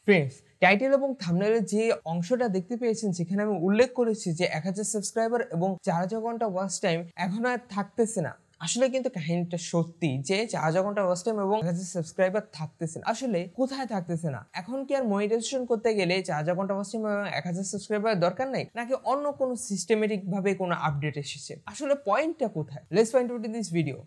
Friends, title এবং থাম্বনেইলের যে অংশটা দেখতে পেয়েছেন যেখানে আমি উল্লেখ করেছি যে 1000 সাবস্ক্রাইবার এবং 4000 ঘন্টা ওয়াচ টাইম এখন আর থাকতেছে না। আসলে কিন্তু কাহিনীটা সত্যি যে 4000 ঘন্টা ওয়াচ টাইম এবং 1000 সাবস্ক্রাইবার থাকতেছে না। আসলে কোথায় থাকতেছে না? এখন কি আর মনিটাইজেশন করতে গেলে 4000 ঘন্টা ওয়াচ টাইম এবং 1000 সাবস্ক্রাইবার দরকার নাই, নাকি অন্য কোনো সিস্টেমেটিক ভাবে কোনো আপডেট এসেছে? আসলে পয়েন্টটা কোথায়? Let's find out in this video.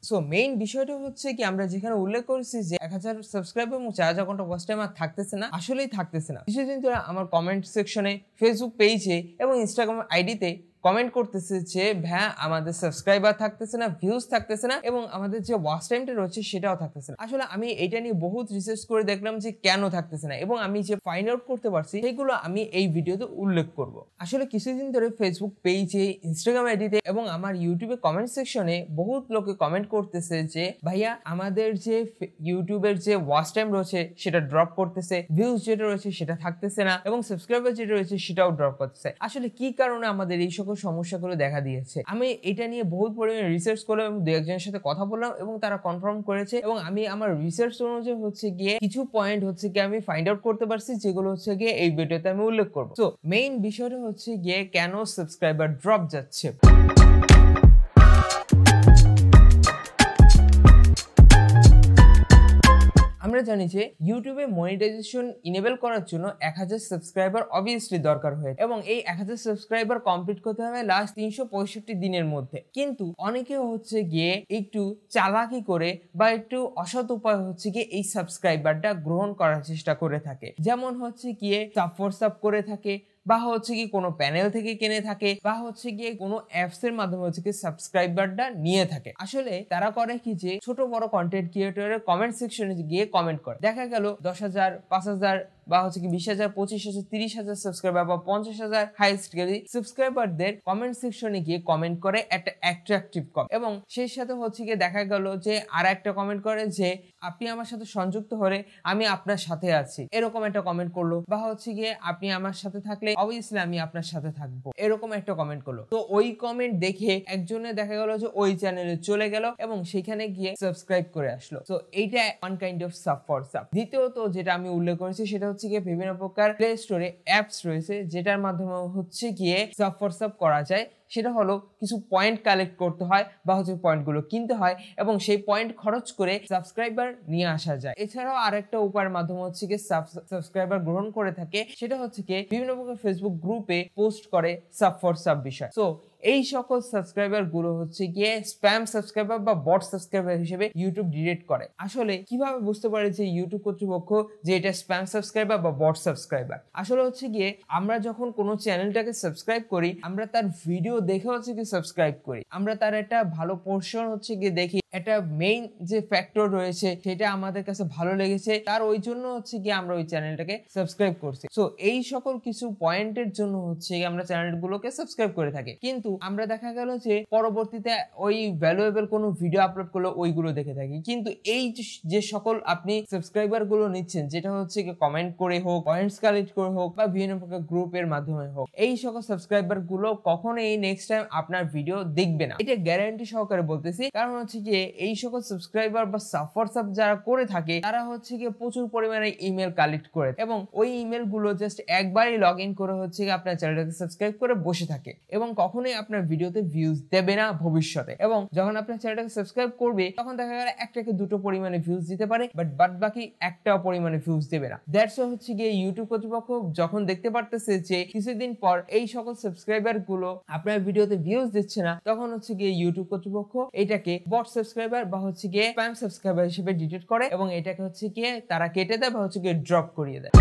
So main বিষয়টা হচ্ছে কি, আমরা যেখানে উল্লেখ করেছি যে 1000 সাবস্ক্রাইবার এবং 4000 ঘন্টা ওয়াচ টাইম আর থাকতেছে না, আসলেই থাকতেছে না। কিছুদিন ধরে আমার কমেন্ট সেকশনে, ফেসবুক পেজে এবং ইনস্টাগ্রাম আইডিতে কমেন্ট করতেছে যে ভাইয়া আমাদের সাবস্ক্রাইবার থাকতেছে না, ভিউজ থাকতেছে না এবং আমাদের যে ওয়াচ টাইমটা রয়েছে সেটাও থাকতেছে না। আসলে আমি এটা নিয়ে বহুত রিসার্চ করে দেখলাম যে কেন থাকতেছে না এবং আমি যে ফাইন্ড আউট করতে পারছি সেগুলো আমি এই ভিডিওতে উল্লেখ করব। আসলে কিছুদিন ধরে ফেসবুক পেজে, ইনস্টাগ্রাম আইডিতে এবং আমার ইউটিউবে কমেন্ট সেকশনে বহুত লোকে কমেন্ট করতেছে যে ভাইয়া আমাদের যে ইউটিউবের যে ওয়াচ টাইম রয়েছে সেটা ড্রপ করতেছে, ভিউজ যেটা রয়েছে সেটা থাকতেছে না এবং সাবস্ক্রাইবার যেটা রয়েছে সেটাও ড্রপ করতেছে। আসলে কি কারণে আমাদের এই সকল সমস্যাগুলো দেখা দিয়েছে? আমি এটা নিয়ে বহুত পরিমাণে রিসার্চ করলাম এবং দু একজনের সাথে কথা বললাম এবং তারা কনফার্ম করেছে এবং আমি আমার রিসার্চ অনুযায়ী হচ্ছে গিয়ে কিছু পয়েন্ট হচ্ছে গিয়ে আমি ফাইন্ড আউট করতে পারছি, যেগুলো হচ্ছে গিয়ে এই ভিডিওতে আমি উল্লেখ করবো। তো মেইন বিষয়টা হচ্ছে গিয়ে কেন সাবস্ক্রাইবার ড্রপ যাচ্ছে। আমরা জানি যে ইউটিউবে মনিটাইজেশন ইনেবল করার জন্য 1000 সাবস্ক্রাইবার অবভিয়াসলি দরকার হয় এবং এই 1000 সাবস্ক্রাইবার কমপ্লিট করতে হবে লাস্ট 365 দিনের মধ্যে। কিন্তু অনেকে হচ্ছে গিয়ে একটু চালাকি করে বা একটু অসৎ উপায় হচ্ছে গিয়ে এই সাবস্ক্রাইবারটা গ্রহণ করার চেষ্টা করে থাকে। যেমন হচ্ছে গিয়ে সাব করে থাকে, বা হচ্ছে কি কোনো প্যানেল থেকে কিনে থাকে, বা হচ্ছে গিয়ে কোনো অ্যাপস এর মাধ্যমে হচ্ছে কি সাবস্ক্রাইবারটা নিয়ে থাকে। আসলে তারা করে কি যে ছোট বড় কন্টেন্ট ক্রিয়েটরের কমেন্ট সেকশনে গিয়ে কমেন্ট করে। দেখা গেল 10,000, 5,000 বা হচ্ছে কি 20,000, 25,000, 30,000 সাবস্ক্রাইবার বা 50,000 হাইস্ট গেলে সাবস্ক্রাইবারদের কমেন্ট সেকশনে গিয়ে কমেন্ট করে একটা অ্যাট্রাকটিভ কমেন্ট এবং সেই সাথে হচ্ছে গিয়ে দেখা গেল যে আর একটা কমেন্ট করে যে আপনি আমার সাথে সংযুক্ত হলে আমি আপনার সাথে আছি, এরকম একটা কমেন্ট করলো। বা হচ্ছে গিয়ে আপনি আমার সাথে থাকলে অবভিয়াসলি আমি আপনার সাথে থাকবো, এরকম একটা কমেন্ট করলো। তো ওই কমেন্ট দেখে একজনে দেখা গেল যে ওই চ্যানেলে চলে গেল এবং সেখানে গিয়ে সাবস্ক্রাইব করে আসলো। তো এইটা one kind of sub for sub. দ্বিতীয়ত যেটা আমি উল্লেখ করেছি সেটা হচ্ছে গিয়ে বিভিন্ন প্রকার প্লে স্টোরে অ্যাপস রয়েছে যেটার মাধ্যমে হচ্ছে গিয়ে সাব ফর সাব করা যায়। সেটা হলো কিছু পয়েন্ট কালেক্ট করতে হয় বা হচ্ছে পয়েন্টগুলো কিনতে হয় এবং সেই পয়েন্ট খরচ করে সাবস্ক্রাইবার নিয়ে আসা যায়। এছাড়াও আরেকটা উপায়ের মাধ্যমে হচ্ছে গিয়ে সাবস্ক্রাইবার গ্রহণ করে থাকে, সেটা হচ্ছে গিয়ে বিভিন্ন প্রকার ফেসবুক গ্রুপে পোস্ট করে সাব ফর সাব বিষয়। সো এই সকল সাবস্ক্রাইবার গুলো হচ্ছে গিয়ে স্প্যাম সাবস্ক্রাইবার বা বট সাবস্ক্রাইবার হিসেবে ইউটিউব ডিটেক্ট করে। আসলে কিভাবে বুঝতে পারে যে ইউটিউব কর্তৃপক্ষ যে এটা স্প্যাম সাবস্ক্রাইবার বা বট সাবস্ক্রাইবার? আসলে হচ্ছে গিয়ে আমরা যখন কোনো চ্যানেলটাকে সাবস্ক্রাইব করি, আমরা তার ভিডিও দেখে হচ্ছে গিয়ে সাবস্ক্রাইব করি, আমরা তার একটা ভালো পোর্শন হচ্ছে গিয়ে দেখি, একটা মেইন যে ফ্যাক্টর রয়েছে সেটা আমাদের কাছে ভালো লেগেছে, তার ওই জন্য হচ্ছে গিয়ে আমরা ওই চ্যানেলটাকে সাবস্ক্রাইব করছি। সো এই সকল কিছু পয়েন্টের জন্য হচ্ছে আমরা চ্যানেলগুলোকে সাবস্ক্রাইব করে থাকি। কিন্তু আমরা দেখা গেল যে পরবর্তীতে ওই ভ্যালুয়েবল কোনো ভিডিও আপলোড করলে ওইগুলো দেখে থাকি। কিন্তু এই যে সকল আপনি সাবস্ক্রাইবার গুলো নিচ্ছেন, যেটা হচ্ছে কমেন্ট করে হোক, পয়েন্টস কালেক্ট করে হোক বা বিভিন্ন প্রকার গ্রুপের মাধ্যমে হোক, এই সকল সাবস্ক্রাইবার গুলো কখনোই নেক্সট টাইম আপনার ভিডিও দেখবে না। এটা গ্যারান্টি সহকারে বলতেছি। কারণ হচ্ছে গিয়ে এই সকল সাবস্ক্রাইবার বা সাব যারা করে থাকে তারা হচ্ছে গিয়ে প্রচুর পরিমাণে ইমেল কালেক্ট করে এবং ওই ইমেল গুলো জাস্ট একবারই লগ ইন করে হচ্ছে আপনার চ্যানেলটাকে সাবস্ক্রাইব করে বসে থাকে এবং কখনোই আপনার ভিডিওতে ভিউজ দেবে না ভবিষ্যতে। এবং যখন আপনার চ্যানেলটাকে সাবস্ক্রাইব করবে তখন দেখা গেল একটাকে দুটো পরিমাণে ভিউজ দিতে পারে, বাট বাকি একটাও পরিমাণে ভিউজ দেবে না। দ্যাটস হচ্ছে গিয়ে ইউটিউব কর্তৃপক্ষ যখন দেখতে পারতেছে যে কিছুদিন পর এই সকল সাবস্ক্রাইবার গুলো আপনার ভিডিওতে ভিউজ দিচ্ছে না, তখন হচ্ছে গিয়ে ইউটিউব কর্তৃপক্ষ এটাকে বট সাবস্ক্রাইবার বা হচ্ছে গিয়ে স্প্যাম সাবস্ক্রাইবার হিসেবে ডিটেক্ট করে এবং এটাকে হচ্ছে গিয়ে তারা কেটে দেয় বা হচ্ছে গিয়ে ড্রপ করিয়ে দেয়।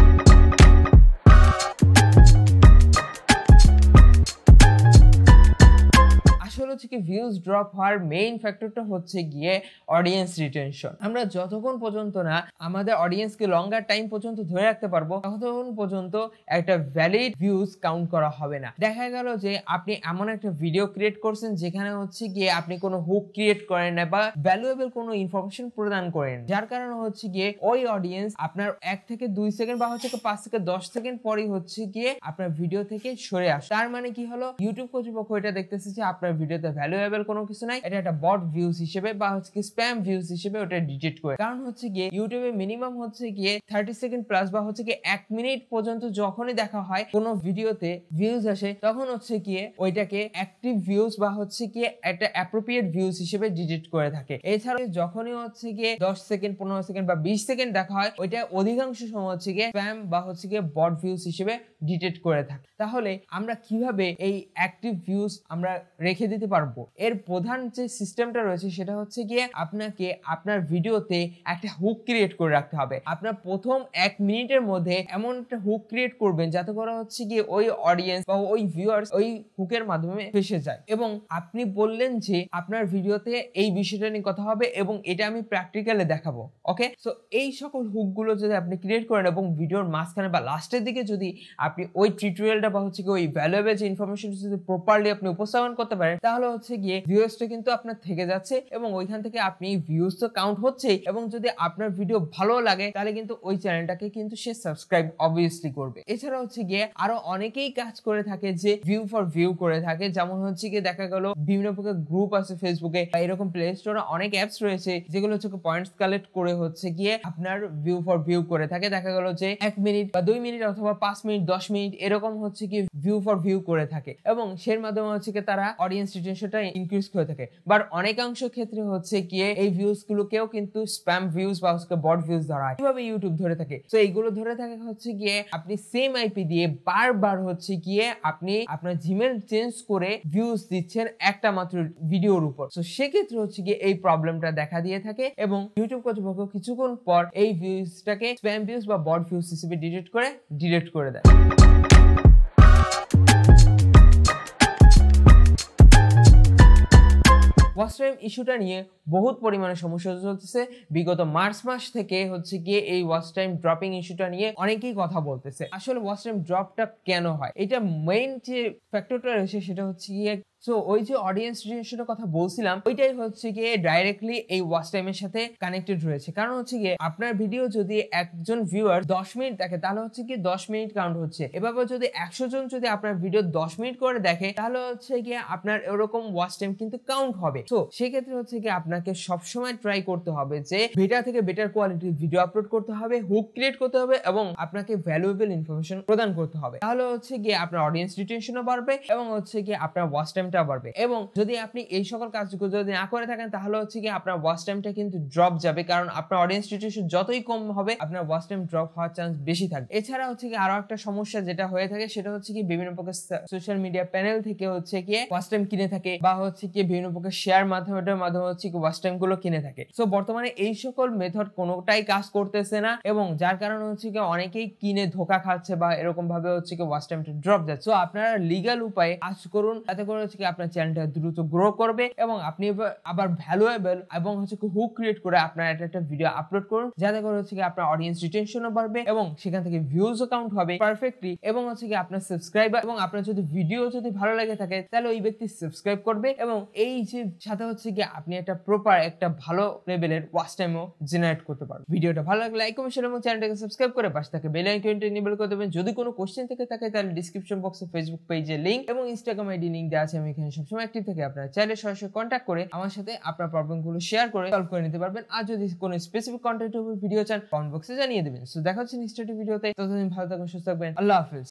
আসলে হচ্ছে কি ভিউজ ড্রপ হওয়ার মেইন ফ্যাক্টরটা হচ্ছে গিয়ে অডিয়েন্স রিটেনশন। আমরা যতক্ষণ পর্যন্ত না আমাদের অডিয়েন্সকে লঙ্গার টাইম পর্যন্ত ধরে রাখতে পারবো ততক্ষণ পর্যন্ত একটা ভ্যালিড ভিউজ কাউন্ট করা হবে না। দেখা গেল যে আপনি এমন একটা ভিডিও ক্রিয়েট করছেন যেখানে হচ্ছে গিয়ে আপনি কোনো হুক ক্রিয়েট করেন না বা ভ্যালুয়েবল কোনো ইনফরমেশন প্রদান করেন, যার কারণে হচ্ছে গিয়ে ওই অডিয়েন্স আপনার 1 থেকে 2 সেকেন্ড বা হচ্ছে 5 থেকে 10 সেকেন্ড পরই হচ্ছে গিয়ে আপনার ভিডিও থেকে সরে আসে। তার মানে কি হলো, ইউটিউব কর্তৃপক্ষ এটা দেখতেছে যে আপনার ভিডিওতে ভিডিওতে ভ্যালুয়েবল কোনো কিছু নাই, এটা একটা বট ভিউজ হিসেবে বা হচ্ছে কি স্প্যাম ভিউজ হিসেবে ওটা ডিটেক্ট করে। কারণ হচ্ছে গিয়ে ইউটিউবে মিনিমাম হচ্ছে গিয়ে 30 সেকেন্ড প্লাস বা হচ্ছে কি 1 মিনিট পর্যন্ত যখনই দেখা হয় কোনো ভিডিওতে ভিউজ আসে, তখন হচ্ছে গিয়ে ওইটাকে অ্যাক্টিভ ভিউজ বা হচ্ছে গিয়ে একটা অ্যাপ্রোপ্রিয়েট ভিউজ হিসেবে ডিটেক্ট করে থাকে। এছাড়াও যখনই হচ্ছে গিয়ে 10 সেকেন্ড 15 সেকেন্ড বা 20 সেকেন্ড দেখা হয়, ওইটা অধিকাংশ সময় হচ্ছে গিয়ে স্প্যাম বা হচ্ছে গিয়ে বট ভিউজ হিসেবে ডিটেক্ট করে থাকে। তাহলে আমরা কিভাবে এই অ্যাক্টিভ ভিউজ আমরা রেখে দিতে পারবো? এর প্রধান যে সিস্টেমটা রয়েছে সেটা হচ্ছে গিয়ে আপনাকে আপনার ভিডিওতে একটা হুক ক্রিয়েট করে রাখতে হবে। আপনার প্রথম 1 মিনিটের মধ্যে এমন একটা হুক ক্রিয়েট করবেন যাতে করে হচ্ছে গিয়ে ওই অডিয়েন্স বা ওই ভিউয়ার্স ওই হুকের মাধ্যমে ফেসে যায়। এবং আপনি বললেন যে আপনার ভিডিওতে এই বিষয়টা নিয়ে কথা হবে এবং এটা আমি প্র্যাকটিক্যালি দেখাবো। ওকে, সো এই সকল হুকগুলো যদি আপনি ক্রিয়েট করেন এবং ভিডিওর মাঝখানে বা লাস্টের দিকে যদি আপনি ওই টিউটোরিয়ালটা বা হচ্ছে কি ওই ভ্যালুয়েবল যে ইনফরমেশন যদি প্রপারলি আপনি উপস্থাপন করতে পারেন, তাহলে হচ্ছে গিয়ে ভিউয়ার্সটা কিন্তু আপনার থেকে যাচ্ছে এবং ওইখান থেকে আপনি ভিউজ তো কাউন্ট হচ্ছেই, এবং যদি আপনার ভিডিও ভালো লাগে তাহলে কিন্তু ওই চ্যানেলটাকে কিন্তু সে সাবস্ক্রাইব অবভিয়াসলি করবে। এছাড়া হচ্ছে গিয়ে আরো অনেকেই কাজ করে থাকে যে ভিউ ফর ভিউ করে থাকে, যেমন হচ্ছে গিয়ে দেখা গেল বিভিন্ন প্রকার গ্রুপ আছে ফেসবুকে বা এরকম প্লে স্টোরে অনেক অ্যাপস রয়েছে যেগুলো হচ্ছে পয়েন্টস কালেক্ট করে হচ্ছে গিয়ে আপনার ভিউ ফর ভিউ করে থাকে। দেখা গেল যে 1 মিনিট বা 2 মিনিট অথবা 5 মিনিট 10 মিনিট এরকম হচ্ছে কি ভিউ ফর ভিউ করে থাকে এবং সের মাধ্যমে হচ্ছে কি তারা অডিয়েন্স রিটেনশনটা ইনক্রিজ করে থাকে। বাট অনেকাংশ ক্ষেত্রে হচ্ছে গিয়ে এই ভিউজ গুলোকেও কিন্তু স্প্যাম ভিউজ বা হচ্ছে বট ভিউজ ধরা হয়। কিভাবে ইউটিউব ধরে থাকে? তো এইগুলো ধরে থাকে হচ্ছে গিয়ে আপনি সেম আইপি দিয়ে বারবার হচ্ছে গিয়ে আপনি আপনার জিমেল চেঞ্জ করে ভিউজ দিচ্ছেন একটা মাত্র ভিডিওর উপর। তো সেক্ষেত্রে হচ্ছে গিয়ে এই প্রবলেমটা দেখা দিয়ে থাকে এবং ইউটিউব কর্তৃপক্ষ কিছুক্ষণ পর এই ভিউজটাকে স্প্যাম ভিউজ বা বট ভিউজ হিসেবে ডিলিট করে দেয়। ওয়াচ টাইম ইস্যুটা নিয়ে বহুত পরিমাণে সমস্যা চলতেছে। বিগত মার্চ মাস থেকে হচ্ছে গিয়ে এই ওয়াচ টাইম ড্রপিং ইস্যুটা নিয়ে অনেকেই কথা বলতেছে। আসলে ওয়াচ টাইম ড্রপটা কেন হয়, এটা মেইন যে ফ্যাক্টরটা রয়েছে সেটা হচ্ছে গিয়ে সো ওই যে অডিয়েন্স রিটেনশনের কথা বলছিলাম, ওইটাই হচ্ছে গিয়ে ডাইরেক্টলি এই ওয়াচ টাইমের সাথে কানেক্টেড রয়েছে। কারণ হচ্ছে গিয়ে আপনার ভিডিও যদি একজন ভিউয়ার 10 মিনিট দেখে তাহলে হচ্ছে গিয়ে 10 মিনিট কাউন্ট হচ্ছে। এভাবে যদি 100 জন যদি আপনার ভিডিও 10 মিনিট করে দেখে তাহলে হচ্ছে গিয়ে আপনার এরকম ওয়াচ টাইম কিন্তু কাউন্ট হবে। তো সেক্ষেত্রে হচ্ছে গিয়ে আপনাকে সবসময় ট্রাই করতে হবে যে বেটার থেকে বেটার কোয়ালিটির ভিডিও আপলোড করতে হবে, হুক ক্রিয়েট করতে হবে এবং আপনাকে ভ্যালুয়েবল ইনফরমেশন প্রদান করতে হবে। তাহলে হচ্ছে গিয়ে আপনার অডিয়েন্স রিটেনশনও বাড়বে এবং হচ্ছে গিয়ে আপনার ওয়াচ টাইমটা বাড়বে। এবং যদি আপনি এই সকল কাজগুলো যদি না করে থাকেন তাহলে হচ্ছে গিয়ে আপনার ওয়াচ টাইমটা কিন্তু ড্রপ যাবে, কারণ আপনার অডিয়েন্স রিটেনশন যতই কম হবে আপনার ওয়াচ টাইম ড্রপ হওয়ার চান্স বেশি থাকবে। এছাড়া হচ্ছে গিয়ে আরো একটা সমস্যা যেটা হয়ে থাকে সেটা হচ্ছে কি বিভিন্ন প্রকার সোশ্যাল মিডিয়া প্যানেল থেকে হচ্ছে গিয়ে ওয়াচ টাইম কিনে থাকে বা হচ্ছে কি বিভিন্ন প্রকার শেয়ার মাধ্যমে হচ্ছে কি ওয়াচ টাইম গুলো কিনে থাকে। সো বর্তমানে এই সকল মেথড কোনোটাই কাজ করতেছে না এবং যার কারণে হচ্ছে কি অনেকেই কিনে ধোকা খাচ্ছে বা এরকম ভাবে হচ্ছে কি ওয়াচ টাইমটা ড্রপ যাচ্ছে। সো আপনারা লিগ্যাল উপায়ে কাজ করুন, তাতে করে হচ্ছে কি আপনার চ্যানেলটা দ্রুত গ্রো করবে এবং আপনি আবার ভ্যালুয়েবল এবং হচ্ছে কি হুক ক্রিয়েট করে আপনার একটা ভিডিও আপলোড করুন, যাতে করে হচ্ছে কি আপনার অডিয়েন্স রিটেনশনও বাড়বে এবং সেখান থেকে ভিউজও কাউন্ট হবে পারফেক্টলি এবং হচ্ছে কি আপনার সাবস্ক্রাইবার এবং আপনার যদি ভিডিও যদি ভালো লাগে থাকে তাহলে ওই ব্যক্তি সাবস্ক্রাইব করবে এবং এই যে সাথে হচ্ছে কি আপনি একটা প্রপার একটা ভালো লেভেলের ওয়াচ টাইমও জেনারেট করতে পারবেন। ভিডিওটা ভালো লাগলে লাইক কমেন্ট শেয়ার এবং চ্যানেলটাকে সাবস্ক্রাইব করে পাশে থাকে বেল আইকনটা এনেবল করে দেবেন। যদি কোনো কোশ্চেন থেকে থাকে তাহলে ডেসক্রিপশন বক্সে ফেসবুক পেজে লিংক এবং ইনস্টাগ্রাম আইডি লিংক দেওয়া আছে, আমি এখানে সবসময় অ্যাক্টিভ থাকি। আপনারা চাইলে সরাসরি কন্ট্যাক্ট করে আমার সাথে আপনার প্রবলেমগুলো শেয়ার করে সলভ করে নিতে পারবেন। আর যদি কোনো স্পেসিফিক কন্টেন্টের উপর ভিডিও চান কমেন্ট বক্সে জানিয়ে দেবেন। সো দেখা হচ্ছে নেক্সট ভিডিওতে, ততদিন ভালো থাকবেন, সুস্থ থাকবেন, আল্লাহ হাফেজ।